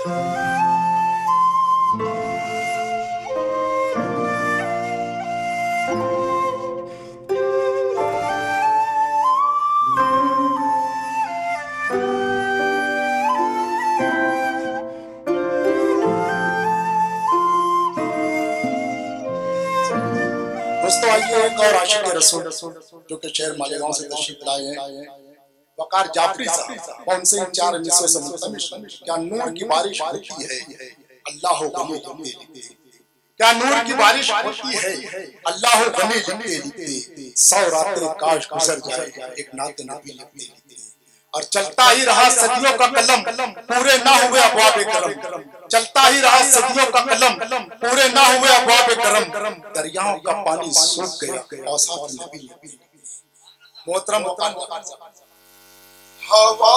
दोस्तों आइए एक और आशिक रसूल जो कि शहर मालेगांव से तशरीफ लाए हैं, वकार जाफरी साहब। कौन से 4 हिस्सों से मुश्तमिल। क्या नूर की बारिश होती है अल्लाह गनी लिखते, क्या नूर की बारिश होती है अल्लाह गनी लिखते। 100 रातें काश गुजर जाए एक नात नबी लिखते, और चलता ही रहा सदियों का कलम पूरे ना हुए अबवाब करम। चलता ही रहा सदियों का कलम पूरे ना हुए अबवाब करम। दरियाओं का पानी सूख गया औसाफ नबी। मोहतरम हवा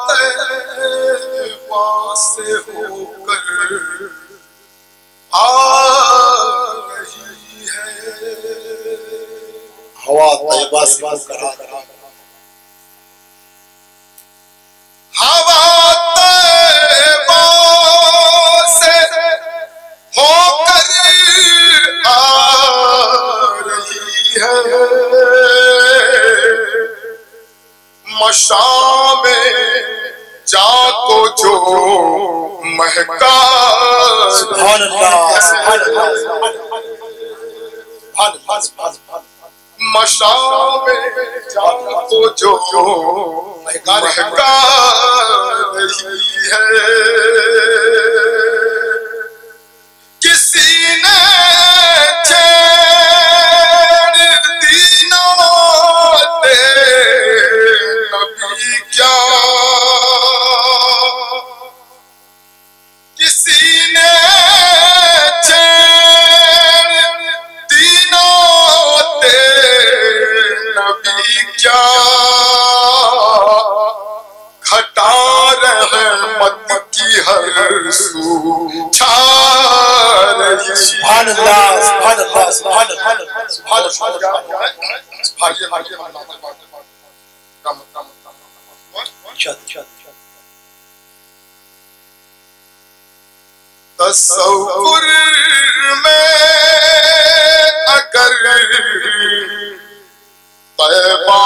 तैबा से होकर आ रही है, हवा तैबा से होकर आ रही है, हवा तैबा से होकर आ रही है। मशाम जा को जो महका, सुभान अल्लाह, सुभान अल्लाह, मशाम जा को जो महका रही है। किसी ने क्या किसी ने चैन दीनों ते नबी क्या, घटा रहमत की हर सू छा रही। सुभान अल्लाह, सुभान अल्लाह, सुभान अल्लाह, सुभान अल्लाह। तसव्वुर में अगर तैबा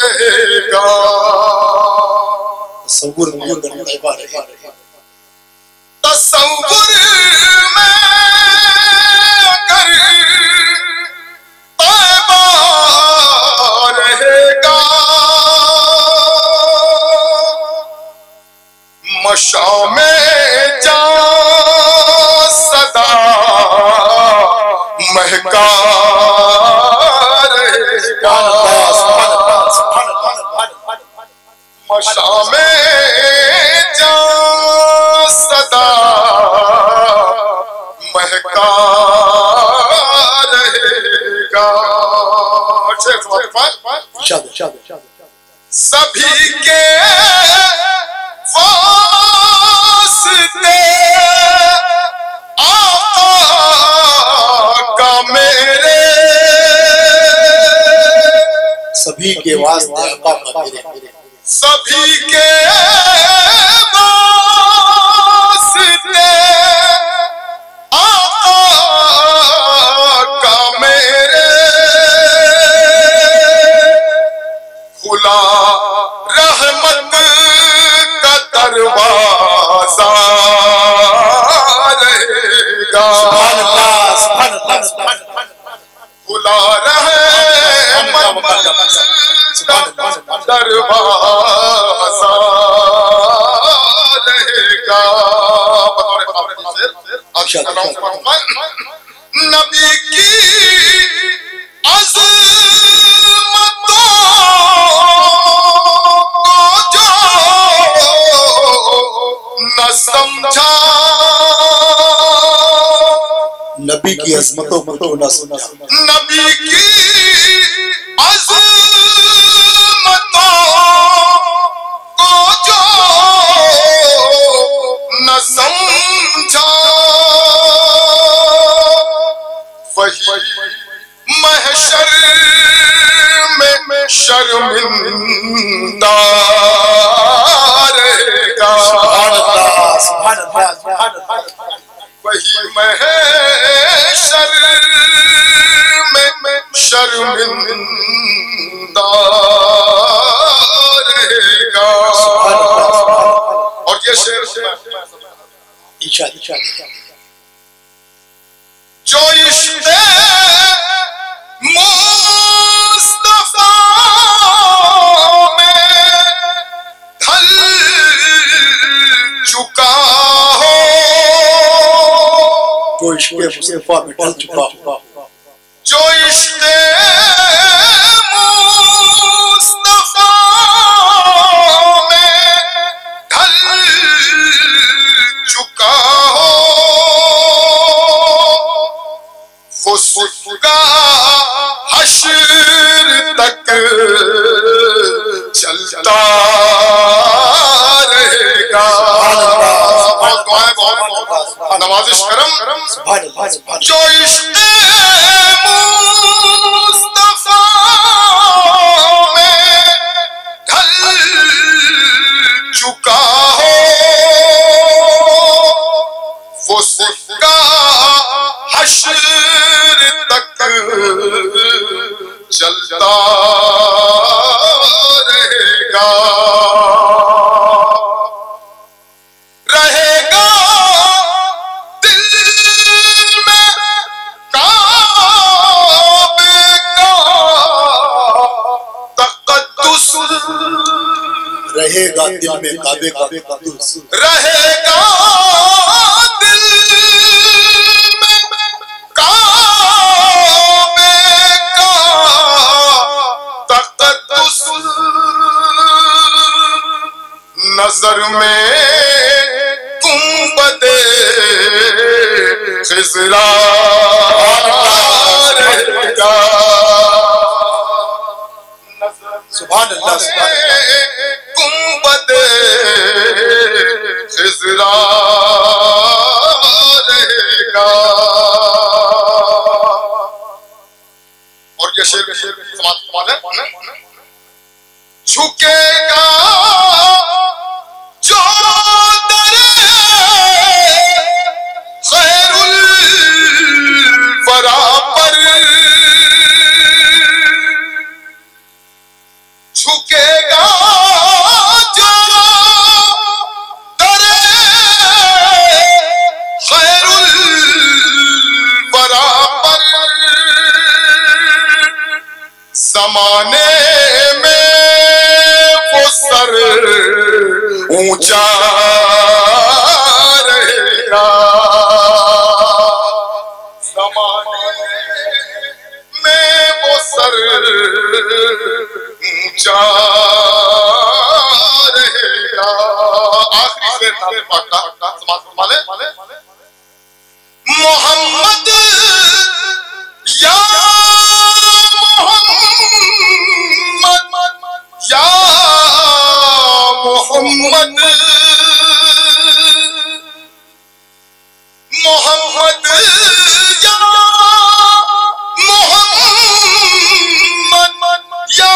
रहेगा, तसव्वुर में अगर तैबा रहेगा, तसव्वुर में अगर तैबा रहेगा, मशामे जा सदा महका रहेगा। मशामे जा सदा महका रहेगा। सभी के वास्ते आका मेरे, सभी के वास्ते आका मेरे, सभी के वास्ते आका मेरे, खुला रहमत का दरवाजा रहेगा। खुला रहमत का दरवाजा रहेगा। नबी की अज़मतों न समझा, नबी की अज़मतों को तो न समझा, नबी की अज़मतों को जो न समझा, वही महशर में शर्मिंदा रहेगा। वही महशर में शर्मिंदा रहेगा। और ये शेर जो इश्क़ मुस्तफ़ा में ढल चुका हो, जो इश्क़ मुस्तफ़ा में ढल चुका हो, जो इश्क़ मुस्तफ़ा में ढल चुका हो, वो उसका हश्र तक चलता रहेगा। बहुत दुआएं, बहुत नवाजिश करम। जो इश्क़ मुस्तफ़ा में ढल चुका हो, वो उसका हश्र तक चलता रहेगा। रहेगा दिल में काबे का तक़द्दुस, रहेगा दिल में काबे का तक़द्दुस, रहेगा दिल में काबे का तक़द्दुस, नजर में गुंबदे ख़िज़रा रहेगा। सुभान अल्लाह, गुंबदे ख़िज़रा रहेगा। और ये शेर समाप्त माने, झुकेगा जो दरे खैरुल वरा पर, झुकेगा जो दरे खैरुल वरा पर, ज़माने में वो सर ऊंचा रहेगा। ज़माने में वो सर ऊंचा रहेगा। आखिरी शेर नाम पाका समाज माले, मोहम्मद या मोहम्मद या मोहम्मद, मोहम्मद या मोहम्मद या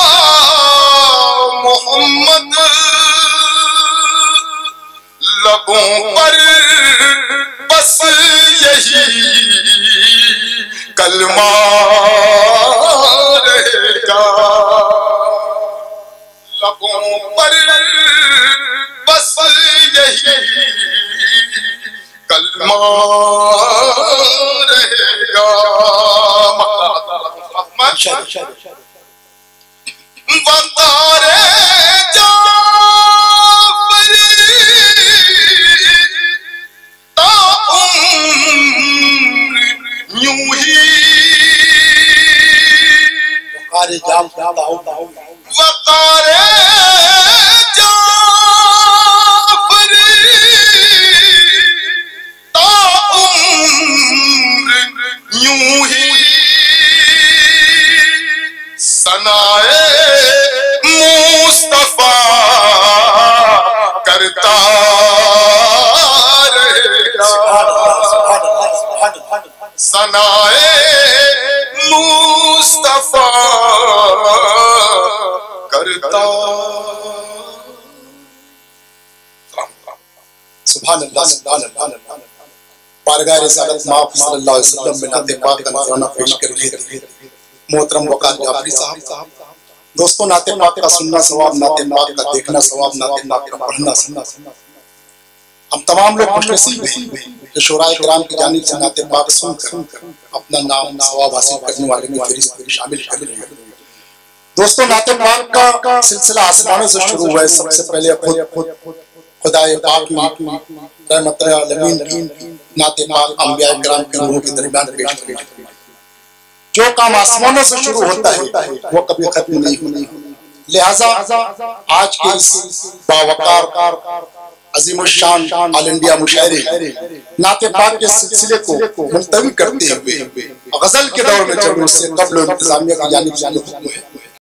मोहम्मद, लबों पर बस यही कलमा रहेगा। लबों पर बस यही कलमा रहेगा। वक़ारे जाफ़री ता उम्र यूं ही, वक़ारे जाफ़री ता उम्र यूं ही, सनाए मुस्तफ़ा करता रहेगा। सनाए मुस्तफ़ा करता। सुभान अल्लाह सुभान अल्लाह। बारगाह रिसालत माफ सल्लल्लाहु अलैहि वसल्लम में नाते पाक का नजराना पेश कर रहे थे मोहतरम वकार जाफरी साहब। दोस्तों, नाते पाक का सुनना सवाब, नाते पाक का देखना सवाब, नाते पाक का पढ़ना सुनना। हम तमाम लोग खुशनसीब हैं जो शोराए किराम की जानिब से नाते पाक सुनकर अपना नाम सवाब हासिल करने वाले की फहरिस्त में शामिल कर रहे हैं। दोस्तों, नाते पाक का सिलसिला आसमानों से शुरू हुआ है। सबसे पहले खुद खुदाए पाक ने रहमतुल आलमीन की नाते पाक अंबिया किराम के रूहों के दरमियान पेश किया। जो काम आसमानों से शुरू होता है वो कभी खत्म नहीं होता। लिहाजा आज के इस बावकार अजीमुशान ऑल इंडिया मुशायरे नाते पाक के सिलसिले को मुलतवी करते हुए गजल के दौर में चलने से कब्ल इंतजामिया की जानिब से हुक्म है